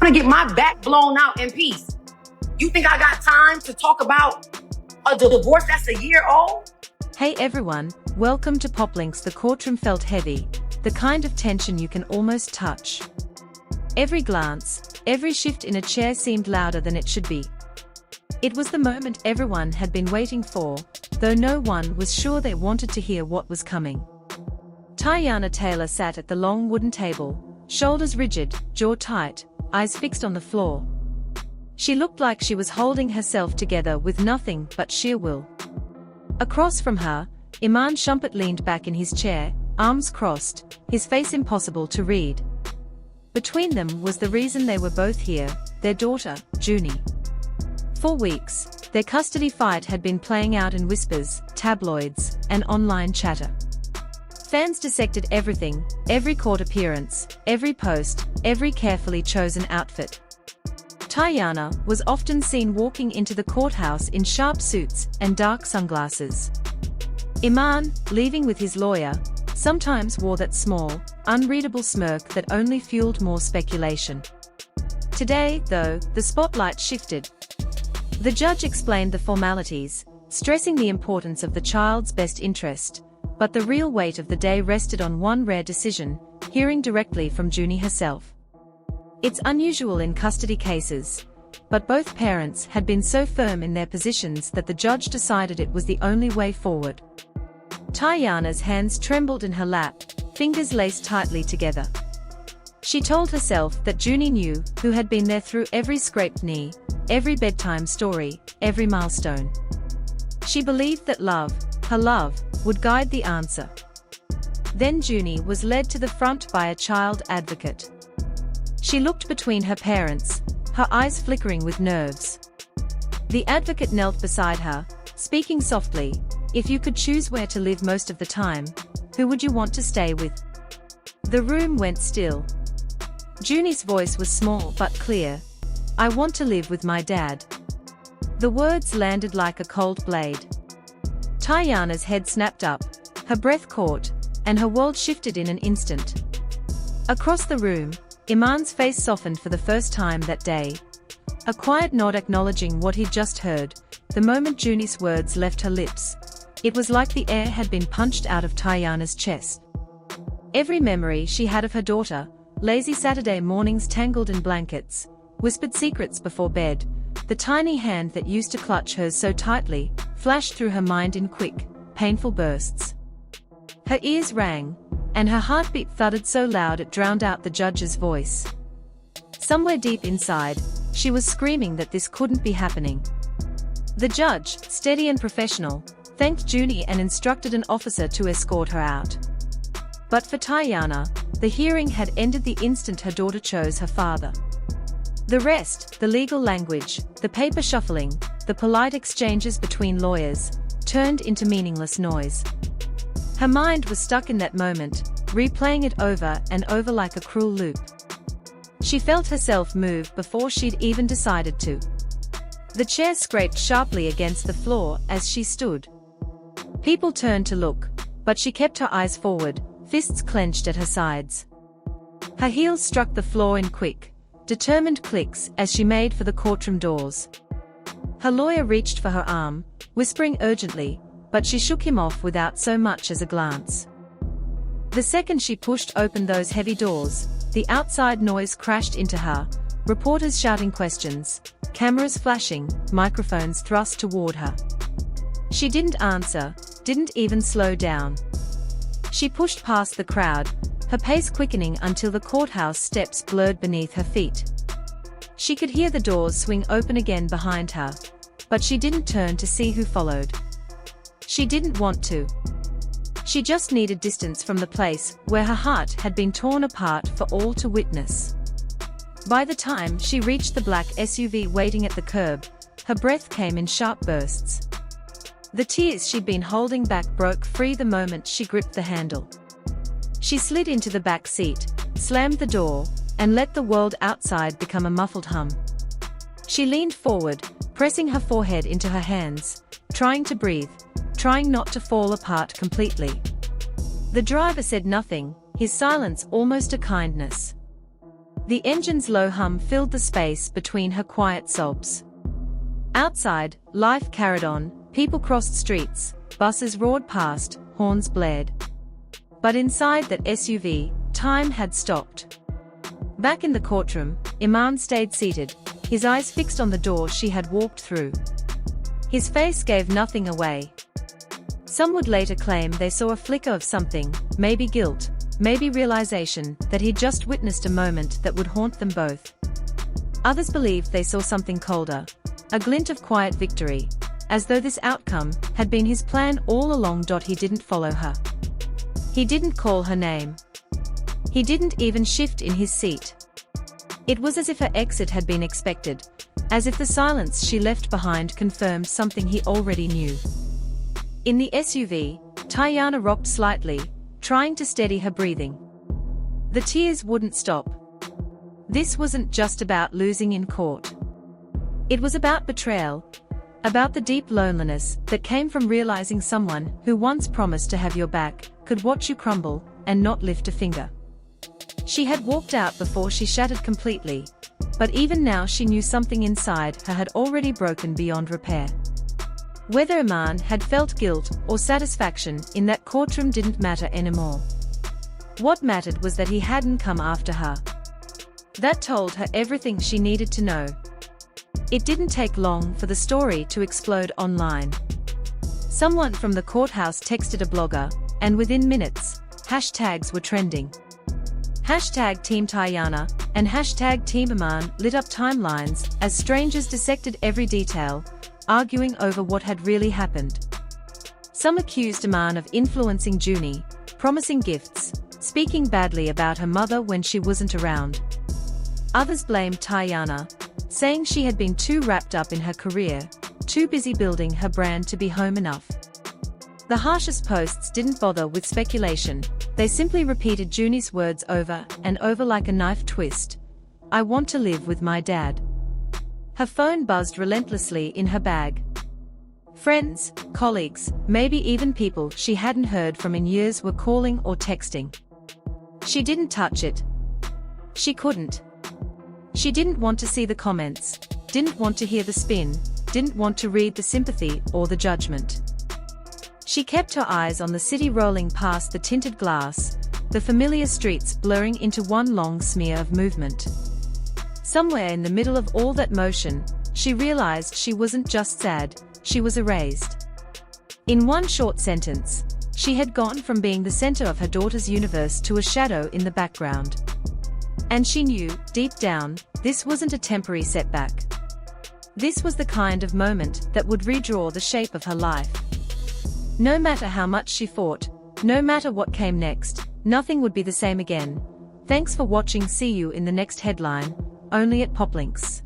to get my back blown out in peace. You think I got time to talk about a divorce that's a year old? Hey everyone, welcome to Poplinks. The courtroom felt heavy, the kind of tension you can almost touch. Every glance, every shift in a chair seemed louder than it should be. It was the moment everyone had been waiting for, though no one was sure they wanted to hear what was coming. Teyana Taylor sat at the long wooden table, shoulders rigid, jaw tight, eyes fixed on the floor. She looked like she was holding herself together with nothing but sheer will. Across from her, Iman Shumpert leaned back in his chair, arms crossed, his face impossible to read. Between them was the reason they were both here, their daughter, Junie. For weeks, their custody fight had been playing out in whispers, tabloids, and online chatter. Fans dissected everything, every court appearance, every post, every carefully chosen outfit. Teyana was often seen walking into the courthouse in sharp suits and dark sunglasses. Iman, leaving with his lawyer, sometimes wore that small, unreadable smirk that only fueled more speculation. Today, though, the spotlight shifted. The judge explained the formalities, stressing the importance of the child's best interest, but the real weight of the day rested on one rare decision, hearing directly from Junie herself. It's unusual in custody cases, but both parents had been so firm in their positions that the judge decided it was the only way forward. Teyana's hands trembled in her lap, fingers laced tightly together. She told herself that Junie knew who had been there through every scraped knee, every bedtime story, every milestone. She believed that love, her love, would guide the answer. Then Junie was led to the front by a child advocate. She looked between her parents, her eyes flickering with nerves. The advocate knelt beside her, speaking softly. If you could choose where to live most of the time, who would you want to stay with? The room went still. Junie's voice was small but clear. I want to live with my dad. The words landed like a cold blade. Teyana's head snapped up, her breath caught, and her world shifted in an instant. Across the room, Iman's face softened for the first time that day. A quiet nod acknowledging what he'd just heard, the moment Junie's words left her lips. It was like the air had been punched out of Teyana's chest. Every memory she had of her daughter, lazy Saturday mornings tangled in blankets, whispered secrets before bed, the tiny hand that used to clutch hers so tightly, flashed through her mind in quick, painful bursts. Her ears rang, and her heartbeat thudded so loud it drowned out the judge's voice. Somewhere deep inside, she was screaming that this couldn't be happening. The judge, steady and professional, thanked Junie and instructed an officer to escort her out. But for Teyana, the hearing had ended the instant her daughter chose her father. The rest, the legal language, the paper shuffling, the polite exchanges between lawyers, turned into meaningless noise. Her mind was stuck in that moment, replaying it over and over like a cruel loop. She felt herself move before she'd even decided to. The chair scraped sharply against the floor as she stood. People turned to look, but she kept her eyes forward, fists clenched at her sides. Her heels struck the floor in quick, determined clicks as she made for the courtroom doors. Her lawyer reached for her arm, whispering urgently, but she shook him off without so much as a glance. The second she pushed open those heavy doors, the outside noise crashed into her, reporters shouting questions, cameras flashing, microphones thrust toward her. She didn't answer, didn't even slow down. She pushed past the crowd, her pace quickening until the courthouse steps blurred beneath her feet. She could hear the doors swing open again behind her, but she didn't turn to see who followed. She didn't want to. She just needed distance from the place where her heart had been torn apart for all to witness. By the time she reached the black SUV waiting at the curb, her breath came in sharp bursts. The tears she'd been holding back broke free the moment she gripped the handle. She slid into the back seat, slammed the door, and let the world outside become a muffled hum. She leaned forward, pressing her forehead into her hands, trying to breathe, trying not to fall apart completely. The driver said nothing, his silence almost a kindness. The engine's low hum filled the space between her quiet sobs. Outside, life carried on, people crossed streets, buses roared past, horns blared. But inside that SUV, time had stopped. Back in the courtroom, Iman stayed seated, his eyes fixed on the door she had walked through. His face gave nothing away. Some would later claim they saw a flicker of something, maybe guilt, maybe realization that he'd just witnessed a moment that would haunt them both. Others believed they saw something colder, a glint of quiet victory, as though this outcome had been his plan all along. He didn't follow her. He didn't call her name. He didn't even shift in his seat. It was as if her exit had been expected, as if the silence she left behind confirmed something he already knew. In the SUV, Teyana rocked slightly, trying to steady her breathing. The tears wouldn't stop. This wasn't just about losing in court. It was about betrayal, about the deep loneliness that came from realizing someone who once promised to have your back could watch you crumble and not lift a finger. She had walked out before she shattered completely, but even now she knew something inside her had already broken beyond repair. Whether Iman had felt guilt or satisfaction in that courtroom didn't matter anymore. What mattered was that he hadn't come after her. That told her everything she needed to know. It didn't take long for the story to explode online. Someone from the courthouse texted a blogger, and within minutes, hashtags were trending. Hashtag Team Teyana and hashtag Team Iman lit up timelines as strangers dissected every detail, arguing over what had really happened. Some accused Iman of influencing Junie, promising gifts, speaking badly about her mother when she wasn't around. Others blamed Teyana, saying she had been too wrapped up in her career, too busy building her brand to be home enough. The harshest posts didn't bother with speculation, they simply repeated Junie's words over and over like a knife twist. "I want to live with my dad." Her phone buzzed relentlessly in her bag. Friends, colleagues, maybe even people she hadn't heard from in years were calling or texting. She didn't touch it. She couldn't. She didn't want to see the comments, didn't want to hear the spin, didn't want to read the sympathy or the judgment. She kept her eyes on the city rolling past the tinted glass, the familiar streets blurring into one long smear of movement. Somewhere in the middle of all that motion, she realized she wasn't just sad, she was erased. In one short sentence, she had gone from being the center of her daughter's universe to a shadow in the background. And she knew, deep down, this wasn't a temporary setback. This was the kind of moment that would redraw the shape of her life. No matter how much she fought, no matter what came next, nothing would be the same again. Thanks for watching. See you in the next headline, only at Poplinks.